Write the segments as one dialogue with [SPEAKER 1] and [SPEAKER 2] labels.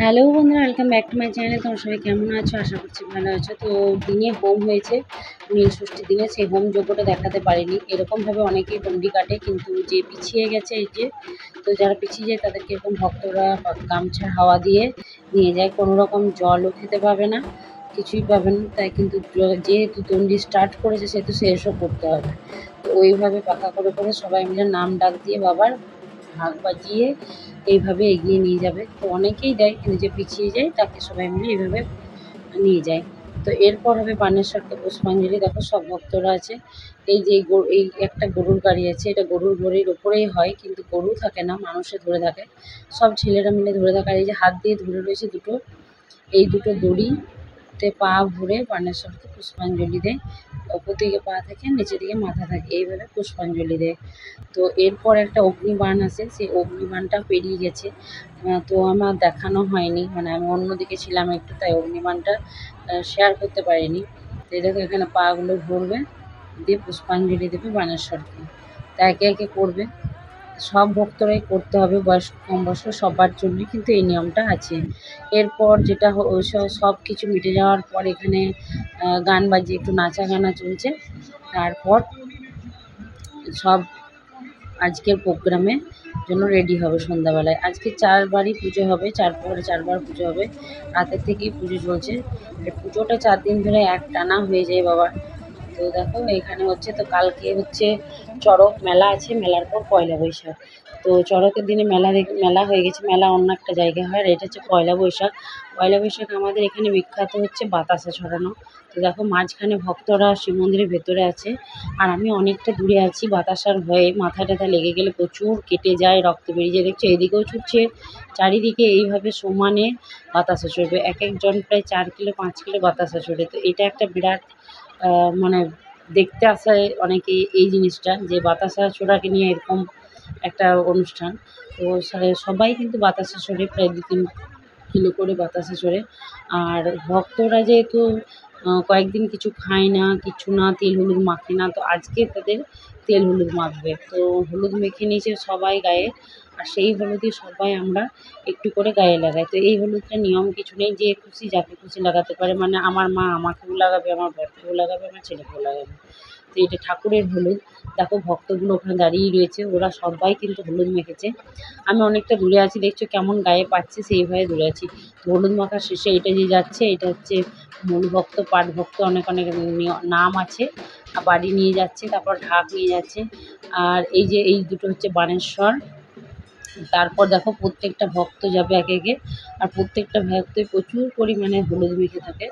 [SPEAKER 1] Hello বন্ধুরা, welcome back to my channel. তোমরা সবাই কেমন আছো? আশা করছি ভালো আছো। তো দিনে হোম হয়েছে, নীল ষষ্ঠীর দিনে সেই হোম যজ্ঞটা দেখাতে পারিনি। এরকমভাবে অনেকেই ডন্ডি কাটে, কিন্তু যে পিছিয়ে গেছে এই যে, তো যারা পিছিয়ে যায় তাদেরকে এরকম ভক্তরা গামছা হাওয়া দিয়ে নিয়ে যায়। কোনো রকম জলও খেতে পাবে না, কিছুই পাবে না। তাই কিন্তু যেহেতু দণ্ডি স্টার্ট করেছে সেহেতু শেষও করতে হবে। তো ওইভাবে পাকা করে করে সবাই মিলে নাম ডাক দিয়ে বাবার ঢাক বাজিয়ে এইভাবে এগিয়ে নিয়ে যাবে। তো অনেকেই দেয়, কিন্তু যে পিছিয়ে যায় তাকে সবাই মিলে এইভাবে নিয়ে যায়। তো এরপর হবে বানেশ্বরকে পুষ্পাঞ্জলি। দেখো সব ভক্তরা আছে। এই যে এই একটা গরুর গাড়ি আছে, এটা গরুর গাড়ির ওপরেই হয়, কিন্তু গরু থাকে না, মানুষে ধরে থাকে। সব ছেলেরা মিলে ধরে থাকে। আর এই যে হাত দিয়ে ধরে রয়েছে দুটো, এই দুটো দড়িতে পা ভরে বানেশ্বরকে পুষ্পাঞ্জলি দেয়। ওপর দিকে পা থাকে, নিচের দিকে মাথা থাকে, এইভাবে পুষ্পাঞ্জলি দেয়। তো এরপর একটা অগ্নিবাণ আছে, সেই অগ্নিবাণটা পেরিয়ে গেছে। তো আমার দেখানো হয়নি, মানে আমি অন্যদিকে ছিলাম একটু, তাই অগ্নিবাণটা শেয়ার করতে পারিনি। তো এই দেখো এখানে পাগুলো ভরবে, দিয়ে পুষ্পাঞ্জলি দেবে বানেশ্বরকে। তা একে একে করবে, সব ভক্তরাই করতে হবে, বয়স্ক কম বয়স্ক সবার জন্যই কিন্তু এই নিয়মটা আছে। এরপর যেটা সব কিছু মিটে যাওয়ার পর এখানে গান বাজিয়ে একটু নাচা গানা চলছে। তারপর সব আজকের প্রোগ্রামের জন্য রেডি হবে। সন্ধ্যাবেলায় আজকে 4 বারই পুজো হবে, 4বার পুজো হবে। রাতের থেকেই পুজো চলছে। এই পুজোটা 4 দিন ধরে একটানা হয়ে যায় বাবার। তো দেখো এখানে হচ্ছে, তো কালকে হচ্ছে চড়ক মেলা আছে, মেলার পর পয়লা বৈশাখ। তো চড়কের দিনে মেলা হয়ে গেছে, মেলা অন্য একটা জায়গায় হয়, আর এটা হচ্ছে পয়লা বৈশাখ। পয়লা বৈশাখ আমাদের এখানে বিখ্যাত হচ্ছে বাতাসা ছড়ানো। তো দেখো মাঝখানে ভক্তরা শিব মন্দিরের ভেতরে আছে, আর আমি অনেকটা দূরে আছি। বাতাসার ভয়ে মাথা টাথা লেগে গেলে প্রচুর কেটে যায়, রক্ত বেরিয়ে যায়। দেখছো এদিকেও ছুটছে, চারিদিকে এইভাবে সমানে বাতাসা ছড়বে। এক একজন প্রায় 4 কিলো 5 কিলো বাতাসা ছড়ে। তো এটা একটা বিরাট মানে দেখতে আসে অনেকে এই জিনিসটা, যে বাতাসা ছোড়াকে নিয়ে এরকম একটা অনুষ্ঠান। তো সবাই কিন্তু বাতাসা ছোড়ে, প্রায় 2-3 কিলো করে বাতাসা ছোড়ে। আর ভক্তরা যেহেতু কয়েকদিন কিছু খায় না, কিছু না, তেল হলুদ মাখে না, তো আজকে তাদের তেল হলুদ মাখবে। তো হলুদ মেখে নিয়েছে সবাই গায়ে, আর সেই হলুদই সবাই আমরা একটু করে গায়ে লাগাই। তো এই হলুদটা নিয়ম কিছু নেই, যে খুশি যাকে খুশি লাগাতে পারে, মানে আমার মা আমাকেও লাগাবে, আমার বরকেও লাগাবে, আমার ছেলেকেও লাগাবে। তো এটা ঠাকুরের হলুদ। দেখো ভক্তগুলো ওখানে দাঁড়িয়েই রয়েছে, ওরা সবাই কিন্তু হলুদ মেখেছে। আমি অনেকটা দূরে আছি, দেখছো কেমন গায়ে পাচ্ছে, সেইভাবে দূরে আছি। তো হলুদ মাখা শেষে এটা যে যাচ্ছে, এটা হচ্ছে মূল ভক্ত, পাট ভক্ত, অনেক অনেক নাম আছে, বাড়ি নিয়ে যাচ্ছে, তারপর ঢাক নিয়ে যাচ্ছে। আর এই যে এই দুটো হচ্ছে বানেশ্বর। তারপর দেখো প্রত্যেকটা ভক্ত যাবে একে একে, আর প্রত্যেকটা ভক্তই প্রচুর পরিমাণে হলুদ মেখে থাকে।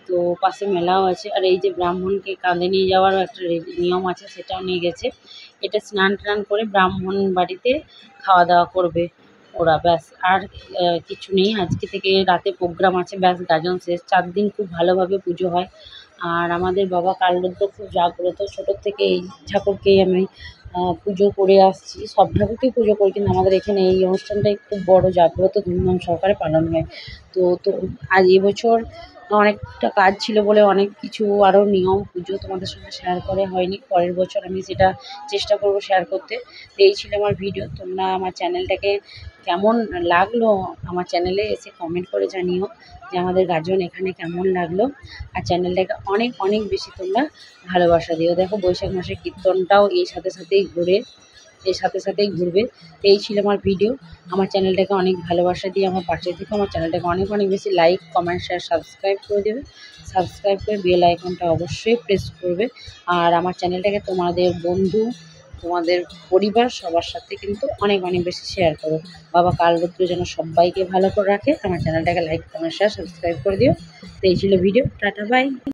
[SPEAKER 1] তো পাশে মেলাও আছে। আর এই যে ব্রাহ্মণকে কাঁধে নিয়ে যাওয়ারও একটা নিয়ম আছে, সেটাও নিয়ে গেছে। এটা স্নান টান করে ব্রাহ্মণ বাড়িতে খাওয়া দাওয়া করবে ওরা, ব্যাস। আর কিছু নেই। আজকে থেকে রাতে প্রোগ্রাম আছে, ব্যাস গাজন শেষ। 4 দিন খুব ভালোভাবে পুজো হয়। আর আমাদের বাবা কালরুদ্র খুব জাগ্রত, ছোটোর থেকে এই ঠাকুরকেই আমি পুজো করে আসছি। সব ঠাকুরকেই পুজো করি, কিন্তু আমাদের এখানে এই অনুষ্ঠানটাই খুব বড় জাগ্রত ধুমধাম সহকারে পালন হয়। তো আজ এবছর অনেকটা কাজ ছিল বলে অনেক কিছু আরও নিয়ম পুজো তোমাদের সঙ্গে শেয়ার করা হয়নি। পরের বছর আমি সেটা চেষ্টা করব শেয়ার করতে। তো এই ছিল আমার ভিডিও। তোমরা আমার চ্যানেলটাকে কেমন লাগলো, আমার চ্যানেলে এসে কমেন্ট করে জানিও যে আমাদের গাজন এখানে কেমন লাগলো। আর চ্যানেলটাকে অনেক অনেক বেশি তোমরা ভালোবাসা দিও। দেখো বৈশাখ মাসের কীর্তনটাও এর সাথে সাথেই ঘুরবে। তো এই ছিল আমার ভিডিও। আমার চ্যানেলটাকে অনেক ভালোবাসা দিয়ে আমার পাশে থেকে আমার চ্যানেলটাকে অনেক অনেক বেশি লাইক, কমেন্ট, শেয়ার, সাবস্ক্রাইব করে দেবে। সাবস্ক্রাইব করে বেল আইকনটা অবশ্যই প্রেস করবে। আর আমার চ্যানেলটাকে তোমাদের বন্ধু, তোমাদের পরিবার সবার সাথে কিন্তু অনেক অনেক বেশি শেয়ার করো। বাবা কালরুদ্র যেন সবাইকে ভালো করে রাখে। আমার চ্যানেলটাকে লাইক, কমেন্ট, শেয়ার, সাবস্ক্রাইব করে দিও। তো এই ছিল ভিডিও। Tata, by.